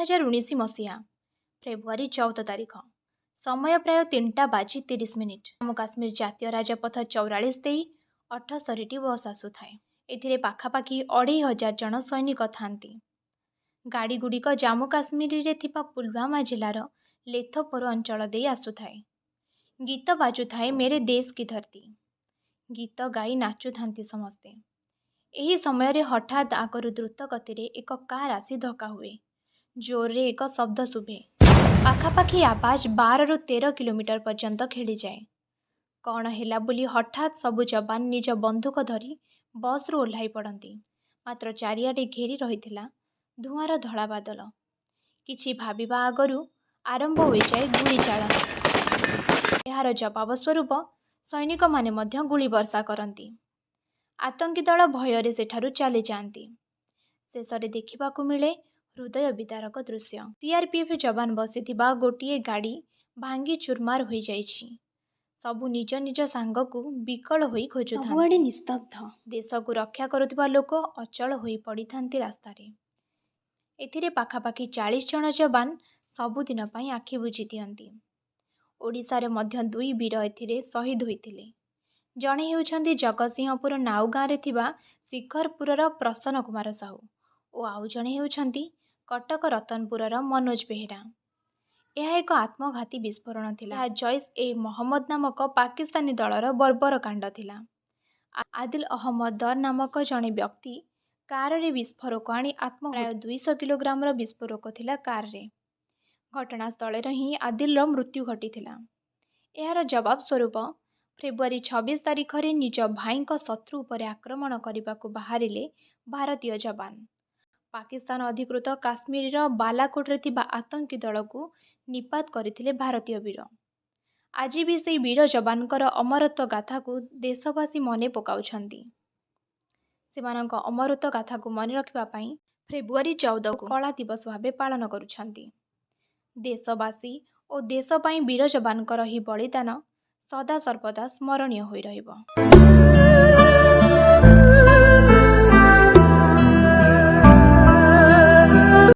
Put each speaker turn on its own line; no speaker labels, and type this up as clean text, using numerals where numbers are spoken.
2019 मसीहा फेब्रुआरी 14 तारिख समय प्राय 3टा बाजी 30 मिनिट जम्मू काश्मीर जातीय राजपथ 44 दे 78टी बस आसुए। एथिरे पाखापाखि 2500 जन सैनिक थांती। गाड़ी गुड़िक जम्मू काश्मीर रे थिबा पुलवामा जिलार लेथपोर अंचल दे आसुए। गीत बाजुए मेरे देश की धरती। गीत गाई नाचु थांती समस्ते। एही समय रे हठात आगरु द्रुत गति रे एक कार आसी धक्का हुए। जोर रे एक शब्द शुभे। पाखापाखि आवाज 12 ରୁ 13 किलोमीटर पर्यंत खेली जाए। कौन हेला बोली हठात सबु जवान निज बंदूक धरी बस रु ओह्लाई पड़ती। मात्र चारियाडे घेरी रहिथिला धुआंर धड़ा बादल। किछि भाबिबा आगरु आरंभ हो जाए गुली चालन। यार जवाब स्वरूप सैनिक माने मध्य गुली वर्षा करती। आतंकी दल भୟରେ सेठारु चली जाती। शेषरे देखिबाकु मिले हृदय विदारक दृश्य। सीआरपीएफ जवान बसिथिबा गोटिए गाड़ी भांगी चुरमार हो जाइछि। सबु निज निज सांगकु विकल होई खोजुथांती। सबुआडे निस्तब्ध। देश को रक्षा करुथिबा लोक अचल होई पड़िथांती रास्तारे। एथिरे पाखापाखि 40 जन जवान सबुदिन पई आखि बुझी दियंती। ओडिशारे मध्य 2 वीर एथिरे शहीद होइथिले। जणे हेउछंती जगतसिंहपुर नाउ गाँव थिबा शिखरपुरर प्रसन्न कुमार साहू और आउ जणे हेउछंती कटक रतनपुरर मनोज बेहेरा। यह एक आत्मघाती विस्फोरण थिला। जैश ए मोहम्मद नामक पाकिस्तानी दलर बर्बर कांड थिला। आदिल अहमद दर नामक जणे व्यक्ति कार रे विस्फोरक आनी प्राय 200 किलोग्राम विस्फोरक थिला कार रे। घटनास्थल ही आदिल मृत्यु घटीथिला। यार जवाब स्वरूप फेब्रुआरी 26 तारिख रे निज भाई शत्रु उपरे आक्रमण करने को बाहरिले भारतीय जवान। पाकिस्तान अधिकृत काश्मीर बालाकोट रे थिबा आतंकी दल को निपात करथिले भारतीय वीर। आज भी से वीर जवानकर अमरत्व गाथा को देशवासी मने पकाउछंती। सेमानक अमरत्व गाथा को मने रखिबा पई फेब्रुआरी 14 को कला दिवस भावे पालन करुछंती। देशवासी और देश पई वीर जवानकर ही बलिदान सदा सर्वदा स्मरणीय होई रहिबो।